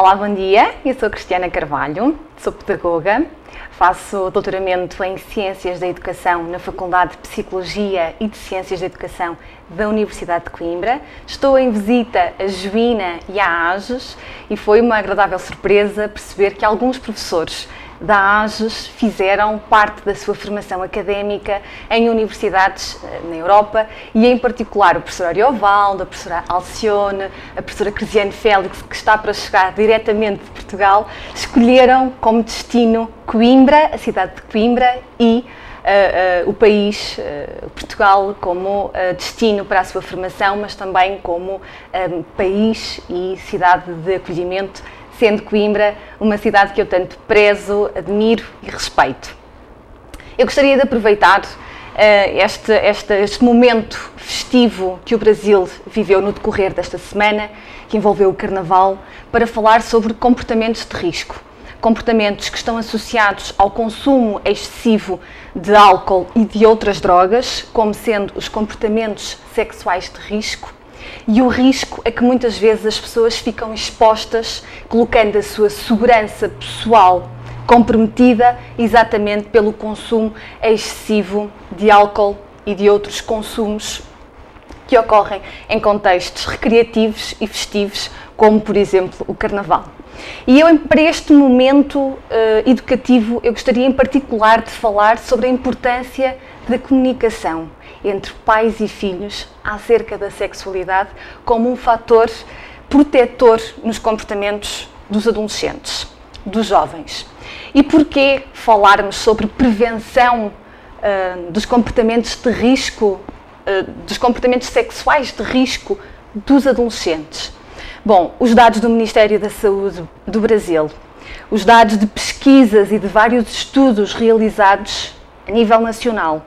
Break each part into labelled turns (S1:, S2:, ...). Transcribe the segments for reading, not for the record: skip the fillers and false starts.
S1: Olá, bom dia. Eu sou Cristiana Carvalho, sou pedagoga, faço doutoramento em Ciências da Educação na Faculdade de Psicologia e de Ciências da Educação da Universidade de Coimbra. Estou em visita a Joina e à AGES e foi uma agradável surpresa perceber que alguns professores da AGES fizeram parte da sua formação académica em universidades na Europa e, em particular, o professor Ariovaldo, a professora Alcione, a professora Crisiane Félix, que está para chegar diretamente de Portugal, escolheram como destino Coimbra, a cidade de Coimbra e o país, Portugal, como destino para a sua formação, mas também como país e cidade de acolhimento, sendo Coimbra uma cidade que eu tanto prezo, admiro e respeito. Eu gostaria de aproveitar este momento festivo que o Brasil viveu no decorrer desta semana, que envolveu o Carnaval, para falar sobre comportamentos de risco. Comportamentos que estão associados ao consumo excessivo de álcool e de outras drogas, como sendo os comportamentos sexuais de risco, e o risco a que muitas vezes as pessoas ficam expostas, colocando a sua segurança pessoal comprometida exatamente pelo consumo excessivo de álcool e de outros consumos que ocorrem em contextos recreativos e festivos, como por exemplo o Carnaval. E para este momento educativo, eu gostaria em particular de falar sobre a importância da comunicação entre pais e filhos acerca da sexualidade como um fator protetor nos comportamentos dos adolescentes, dos jovens. E porquê falarmos sobre prevenção dos comportamentos de risco, dos comportamentos sexuais de risco dos adolescentes? Bom, os dados do Ministério da Saúde do Brasil, os dados de pesquisas e de vários estudos realizados a nível nacional,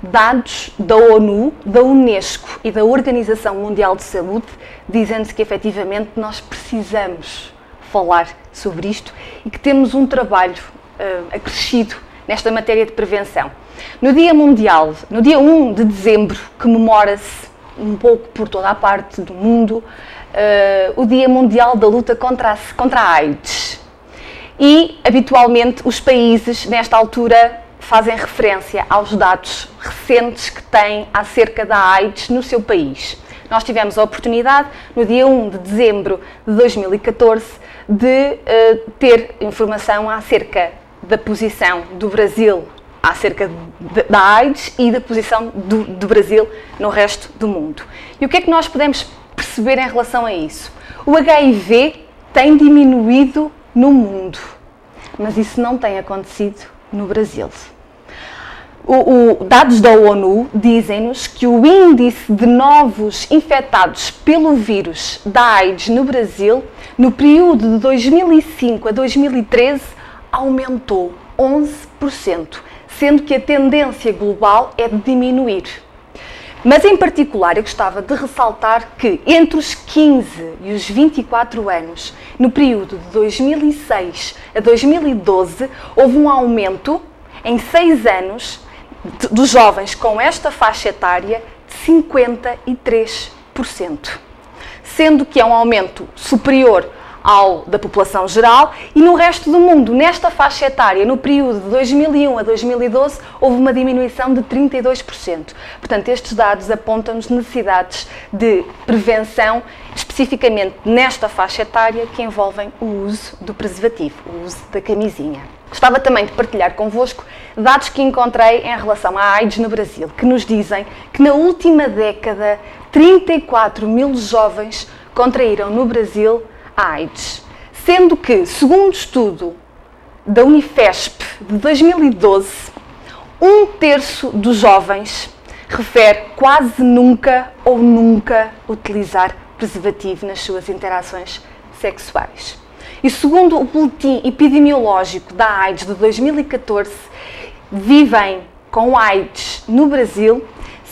S1: dados da ONU, da Unesco e da Organização Mundial de Saúde, dizendo-se que efetivamente nós precisamos falar sobre isto e que temos um trabalho acrescido nesta matéria de prevenção. No Dia Mundial, no dia 1 de dezembro, que comemora-se um pouco por toda a parte do mundo, o Dia Mundial da Luta contra a AIDS. E, habitualmente, os países, nesta altura, fazem referência aos dados recentes que têm acerca da AIDS no seu país. Nós tivemos a oportunidade, no dia 1 de dezembro de 2014, de ter informação acerca da posição do Brasil acerca da AIDS e da posição do Brasil no resto do mundo. E o que é que nós podemos perceber em relação a isso? O HIV tem diminuído no mundo, mas isso não tem acontecido no Brasil. Dados da ONU dizem-nos que o índice de novos infectados pelo vírus da AIDS no Brasil, no período de 2005 a 2013, aumentou 11%, sendo que a tendência global é de diminuir. Mas, em particular, eu gostava de ressaltar que entre os 15 e os 24 anos, no período de 2006 a 2012, houve um aumento em 6 anos dos jovens com esta faixa etária de 53%, sendo que é um aumento superior ao da população geral, e no resto do mundo, nesta faixa etária, no período de 2001 a 2012, houve uma diminuição de 32%. Portanto, estes dados apontam-nos necessidades de prevenção, especificamente nesta faixa etária, que envolvem o uso do preservativo, o uso da camisinha. Gostava também de partilhar convosco dados que encontrei em relação à AIDS no Brasil, que nos dizem que na última década 34 mil jovens contraíram no Brasil a AIDS, sendo que, segundo o estudo da Unifesp de 2012, 1/3 dos jovens refere quase nunca ou nunca utilizar preservativo nas suas interações sexuais. E segundo o boletim epidemiológico da AIDS de 2014, vivem com AIDS no Brasil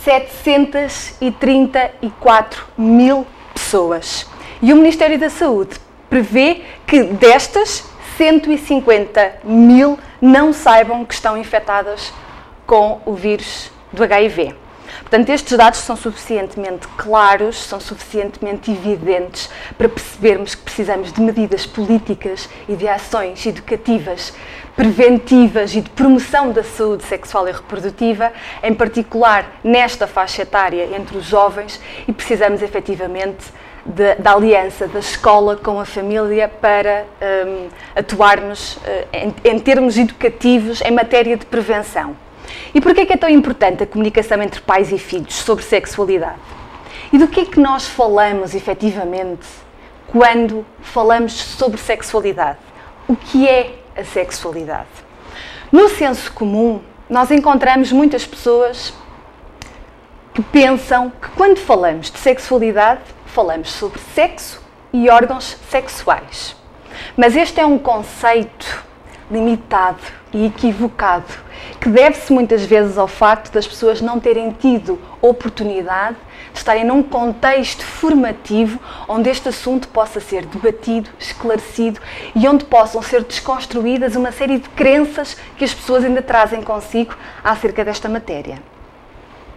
S1: 734 mil pessoas. E o Ministério da Saúde prevê que destas, 150 mil não saibam que estão infectadas com o vírus do HIV. Portanto, estes dados são suficientemente claros, são suficientemente evidentes para percebermos que precisamos de medidas políticas e de ações educativas, preventivas e de promoção da saúde sexual e reprodutiva, em particular nesta faixa etária entre os jovens, e precisamos efetivamente da aliança da escola com a família para atuarmos em termos educativos em matéria de prevenção. E porquê é que é tão importante a comunicação entre pais e filhos sobre sexualidade? E do que é que nós falamos efetivamente quando falamos sobre sexualidade? O que é a sexualidade? No senso comum, nós encontramos muitas pessoas que pensam que quando falamos de sexualidade, falamos sobre sexo e órgãos sexuais. Mas este é um conceito limitado e equivocado, que deve-se muitas vezes ao facto das pessoas não terem tido oportunidade de estarem num contexto formativo onde este assunto possa ser debatido, esclarecido e onde possam ser desconstruídas uma série de crenças que as pessoas ainda trazem consigo acerca desta matéria.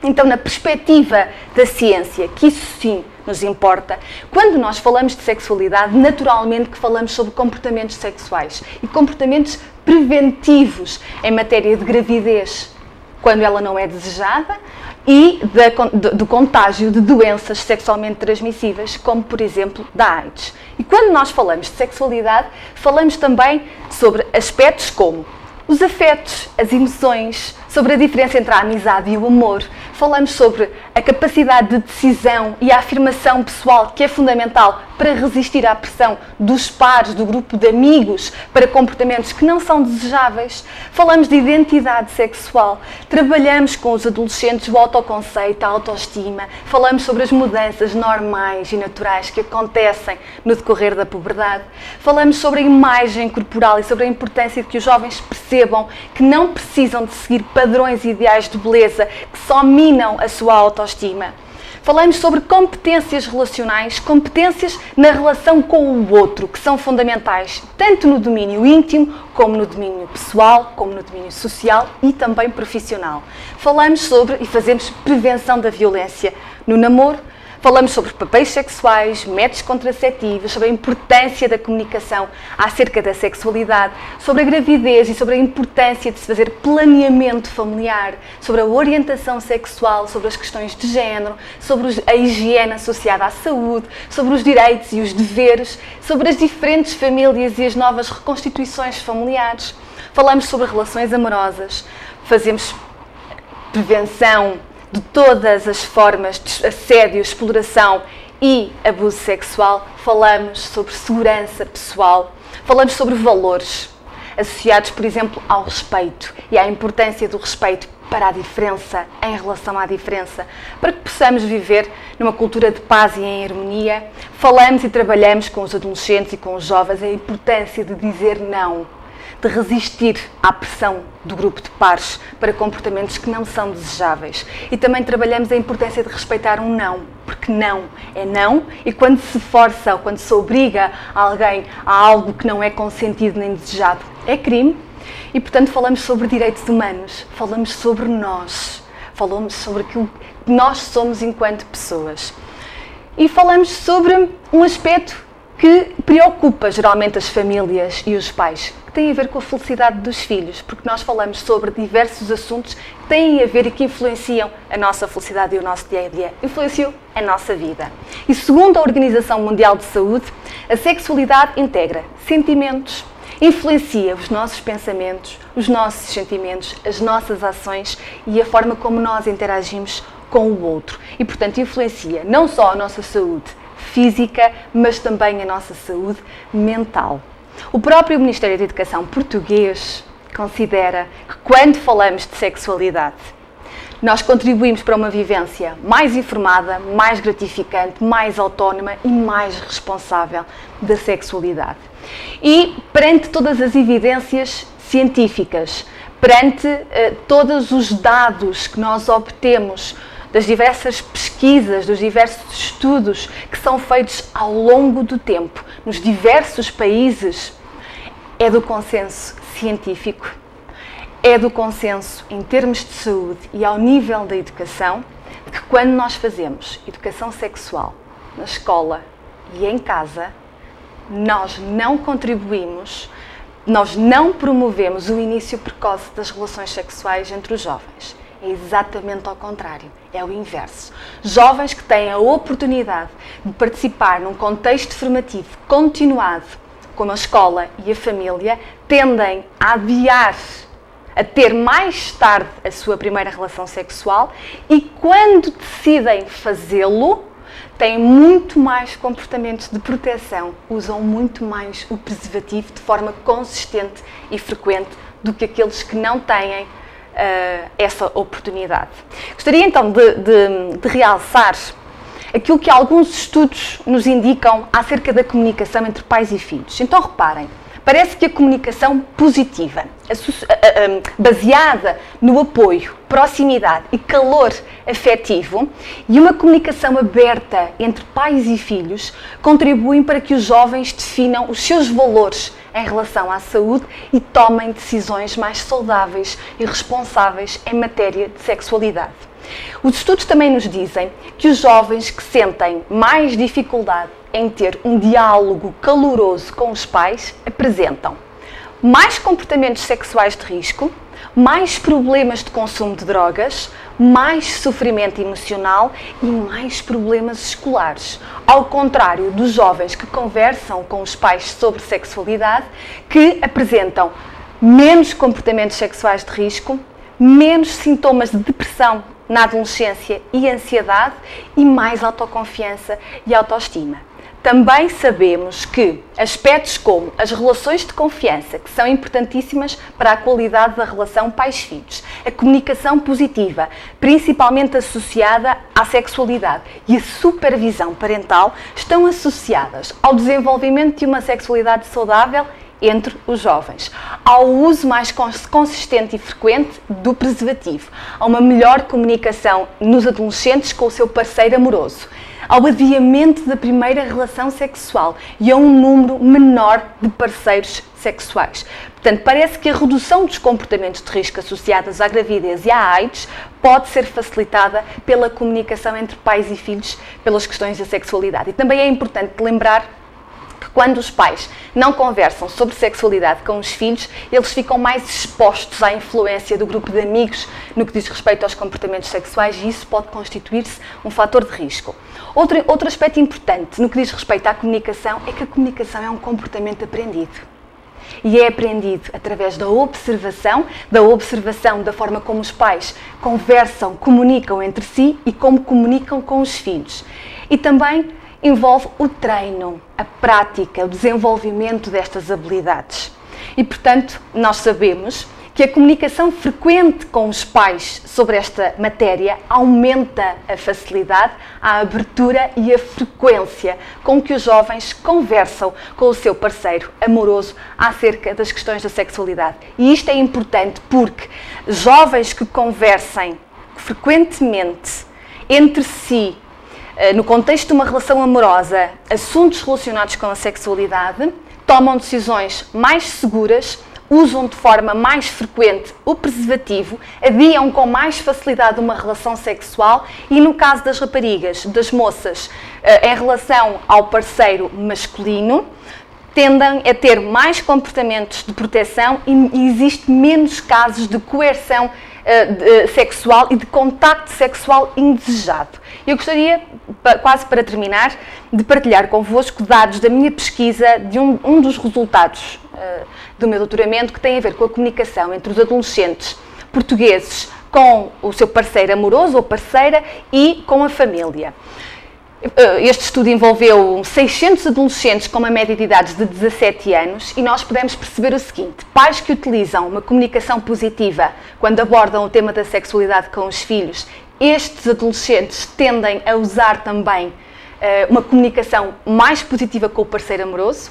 S1: Então, na perspectiva da ciência, que isso sim nos importa, quando nós falamos de sexualidade, naturalmente que falamos sobre comportamentos sexuais e comportamentos preventivos em matéria de gravidez, quando ela não é desejada, e do contágio de doenças sexualmente transmissíveis, como, por exemplo, da AIDS. E quando nós falamos de sexualidade, falamos também sobre aspectos como os afetos, as emoções, sobre a diferença entre a amizade e o amor. Falamos sobre a capacidade de decisão e a afirmação pessoal, que é fundamental para resistir à pressão dos pares, do grupo de amigos, para comportamentos que não são desejáveis. Falamos de identidade sexual. Trabalhamos com os adolescentes o autoconceito, a autoestima. Falamos sobre as mudanças normais e naturais que acontecem no decorrer da puberdade. Falamos sobre a imagem corporal e sobre a importância de que os jovens percebam que não precisam de seguir padrões ideais de beleza que só minam a sua autoestima. Falamos sobre competências relacionais, competências na relação com o outro, que são fundamentais tanto no domínio íntimo, como no domínio pessoal, como no domínio social e também profissional. Falamos sobre e fazemos prevenção da violência no namoro. Falamos sobre papéis sexuais, métodos contraceptivos, sobre a importância da comunicação acerca da sexualidade, sobre a gravidez e sobre a importância de se fazer planeamento familiar, sobre a orientação sexual, sobre as questões de género, sobre a higiene associada à saúde, sobre os direitos e os deveres, sobre as diferentes famílias e as novas reconstituições familiares. Falamos sobre relações amorosas, fazemos prevenção de todas as formas de assédio, exploração e abuso sexual. Falamos sobre segurança pessoal, falamos sobre valores associados, por exemplo, ao respeito e à importância do respeito para a diferença, em relação à diferença, para que possamos viver numa cultura de paz e em harmonia. Falamos e trabalhamos com os adolescentes e com os jovens a importância de dizer não, de resistir à pressão do grupo de pares para comportamentos que não são desejáveis. E também trabalhamos a importância de respeitar um não, porque não é não, e quando se força ou quando se obriga alguém a algo que não é consentido nem desejado, é crime. E, portanto, falamos sobre direitos humanos, falamos sobre nós, falamos sobre aquilo que nós somos enquanto pessoas. E falamos sobre um aspecto que preocupa geralmente as famílias e os pais, que tem a ver com a felicidade dos filhos, porque nós falamos sobre diversos assuntos que têm a ver e que influenciam a nossa felicidade e o nosso dia-a-dia, influenciam a nossa vida. E segundo a Organização Mundial de Saúde, a sexualidade integra sentimentos, influencia os nossos pensamentos, os nossos sentimentos, as nossas ações e a forma como nós interagimos com o outro. E, portanto, influencia não só a nossa saúde física, mas também a nossa saúde mental. O próprio Ministério da Educação português considera que quando falamos de sexualidade, nós contribuímos para uma vivência mais informada, mais gratificante, mais autónoma e mais responsável da sexualidade. E perante todas as evidências científicas, perante todos os dados que nós obtemos das diversas pesquisas, dos diversos estudos que são feitos ao longo do tempo, nos diversos países, é do consenso científico, é do consenso em termos de saúde e ao nível da educação, quando nós fazemos educação sexual na escola e em casa, nós não contribuímos, nós não promovemos o início precoce das relações sexuais entre os jovens. É exatamente ao contrário, é o inverso. Jovens que têm a oportunidade de participar num contexto formativo continuado, como a escola e a família, tendem a adiar, a ter mais tarde a sua primeira relação sexual e, quando decidem fazê-lo, têm muito mais comportamentos de proteção, usam muito mais o preservativo de forma consistente e frequente do que aqueles que não têm essa oportunidade. Gostaria então de realçar aquilo que alguns estudos nos indicam acerca da comunicação entre pais e filhos. Então reparem, parece que a comunicação positiva, baseada no apoio, proximidade e calor afetivo, e uma comunicação aberta entre pais e filhos contribuem para que os jovens definam os seus valores em relação à saúde e tomem decisões mais saudáveis e responsáveis em matéria de sexualidade. Os estudos também nos dizem que os jovens que sentem mais dificuldade em ter um diálogo caloroso com os pais apresentam mais comportamentos sexuais de risco, mais problemas de consumo de drogas, mais sofrimento emocional e mais problemas escolares. Ao contrário dos jovens que conversam com os pais sobre sexualidade, que apresentam menos comportamentos sexuais de risco, menos sintomas de depressão na adolescência e ansiedade e mais autoconfiança e autoestima. Também sabemos que aspectos como as relações de confiança, que são importantíssimas para a qualidade da relação pais-filhos, a comunicação positiva, principalmente associada à sexualidade, e a supervisão parental, estão associadas ao desenvolvimento de uma sexualidade saudável entre os jovens, ao uso mais consistente e frequente do preservativo, a uma melhor comunicação nos adolescentes com o seu parceiro amoroso, ao adiamento da primeira relação sexual e a um número menor de parceiros sexuais. Portanto, parece que a redução dos comportamentos de risco associados à gravidez e à AIDS pode ser facilitada pela comunicação entre pais e filhos pelas questões da sexualidade. E também é importante lembrar que quando os pais não conversam sobre sexualidade com os filhos, eles ficam mais expostos à influência do grupo de amigos no que diz respeito aos comportamentos sexuais, e isso pode constituir-se um fator de risco. Outro aspecto importante no que diz respeito à comunicação é que a comunicação é um comportamento aprendido. E é aprendido através da observação da forma como os pais conversam, comunicam entre si e como comunicam com os filhos. E também envolve o treino, a prática, o desenvolvimento destas habilidades. E, portanto, nós sabemos que a comunicação frequente com os pais sobre esta matéria aumenta a facilidade, a abertura e a frequência com que os jovens conversam com o seu parceiro amoroso acerca das questões da sexualidade. E isto é importante porque jovens que conversem frequentemente entre si, no contexto de uma relação amorosa, assuntos relacionados com a sexualidade, tomam decisões mais seguras, usam de forma mais frequente o preservativo, adiam com mais facilidade uma relação sexual e, no caso das raparigas, das moças, em relação ao parceiro masculino, tendem a ter mais comportamentos de proteção e existe menos casos de coerção sexual e de contacto sexual indesejado. Eu gostaria, quase para terminar, de partilhar convosco dados da minha pesquisa de um dos resultados do meu doutoramento, que tem a ver com a comunicação entre os adolescentes portugueses com o seu parceiro amoroso ou parceira e com a família. Este estudo envolveu 600 adolescentes com uma média de idades de 17 anos e nós podemos perceber o seguinte: pais que utilizam uma comunicação positiva quando abordam o tema da sexualidade com os filhos, estes adolescentes tendem a usar também uma comunicação mais positiva com o parceiro amoroso.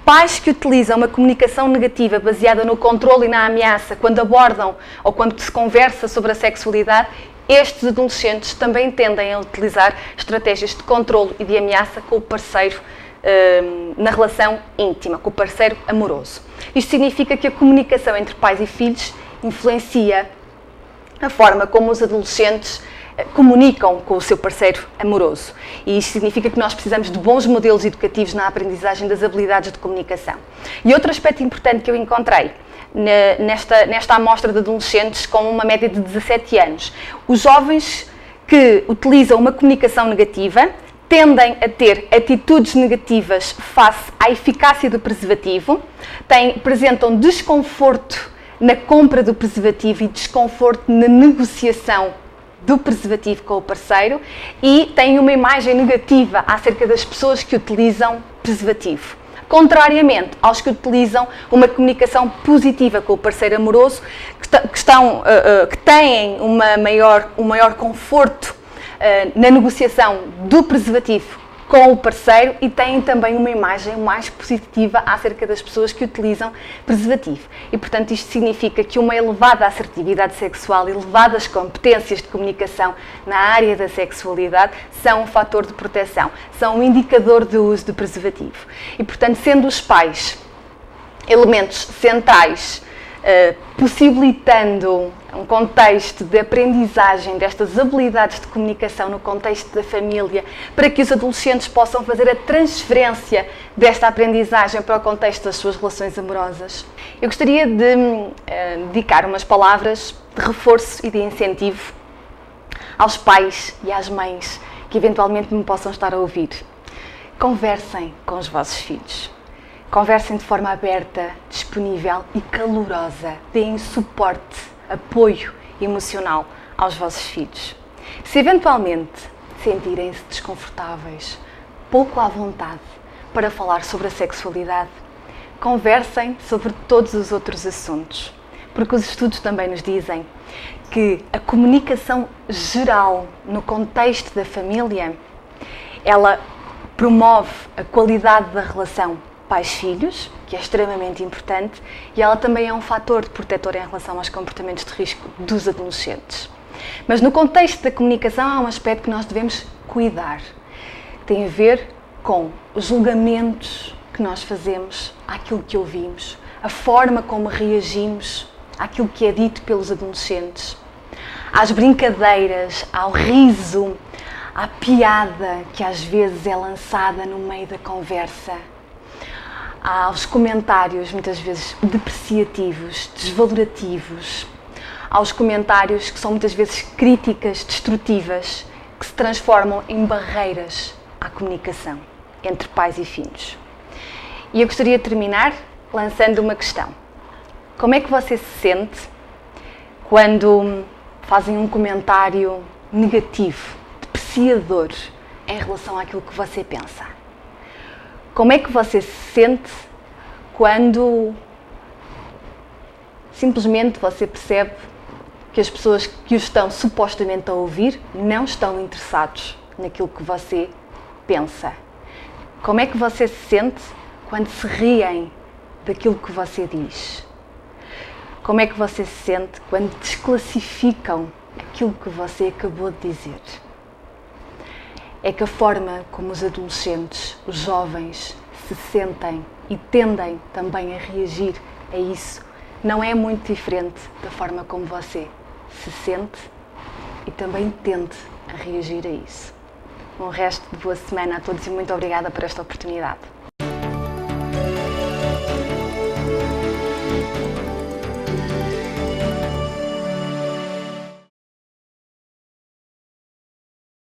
S1: Pais que utilizam uma comunicação negativa baseada no controle e na ameaça quando abordam ou quando se conversa sobre a sexualidade, estes adolescentes também tendem a utilizar estratégias de controle e de ameaça com o parceiro na relação íntima, com o parceiro amoroso. Isto significa que a comunicação entre pais e filhos influencia a forma como os adolescentes comunicam com o seu parceiro amoroso. E isto significa que nós precisamos de bons modelos educativos na aprendizagem das habilidades de comunicação. E outro aspecto importante que eu encontrei nesta amostra de adolescentes com uma média de 17 anos, os jovens que utilizam uma comunicação negativa tendem a ter atitudes negativas face à eficácia do preservativo, apresentam desconforto na compra do preservativo e desconforto na negociação do preservativo com o parceiro e têm uma imagem negativa acerca das pessoas que utilizam preservativo. Contrariamente aos que utilizam uma comunicação positiva com o parceiro amoroso, que têm um maior conforto na negociação do preservativo com o parceiro e têm também uma imagem mais positiva acerca das pessoas que utilizam preservativo. E, portanto, isto significa que uma elevada assertividade sexual e elevadas competências de comunicação na área da sexualidade são um fator de proteção, são um indicador do uso do preservativo. E, portanto, sendo os pais elementos centrais, possibilitando um contexto de aprendizagem destas habilidades de comunicação no contexto da família, para que os adolescentes possam fazer a transferência desta aprendizagem para o contexto das suas relações amorosas. Eu gostaria de dedicar umas palavras de reforço e de incentivo aos pais e às mães que eventualmente me possam estar a ouvir. Conversem com os vossos filhos. Conversem de forma aberta, disponível e calorosa. Deem suporte, apoio emocional aos vossos filhos. Se eventualmente sentirem-se desconfortáveis, pouco à vontade para falar sobre a sexualidade, conversem sobre todos os outros assuntos, porque os estudos também nos dizem que a comunicação geral no contexto da família, ela promove a qualidade da relação pais-filhos, que é extremamente importante, e ela também é um fator protetor em relação aos comportamentos de risco dos adolescentes. Mas no contexto da comunicação há um aspecto que nós devemos cuidar. Tem a ver com os julgamentos que nós fazemos àquilo que ouvimos, a forma como reagimos àquilo que é dito pelos adolescentes, às brincadeiras, ao riso, à piada que às vezes é lançada no meio da conversa, aos comentários muitas vezes depreciativos, desvalorativos, aos comentários que são muitas vezes críticas destrutivas, que se transformam em barreiras à comunicação entre pais e filhos. E eu gostaria de terminar lançando uma questão. Como é que você se sente quando fazem um comentário negativo, depreciador em relação àquilo que você pensa? Como é que você se sente quando simplesmente você percebe que as pessoas que o estão supostamente a ouvir não estão interessados naquilo que você pensa? Como é que você se sente quando se riem daquilo que você diz? Como é que você se sente quando desclassificam aquilo que você acabou de dizer? É que a forma como os adolescentes, os jovens, se sentem e tendem também a reagir a isso não é muito diferente da forma como você se sente e também tende a reagir a isso. Um resto de boa semana a todos e muito obrigada por esta oportunidade.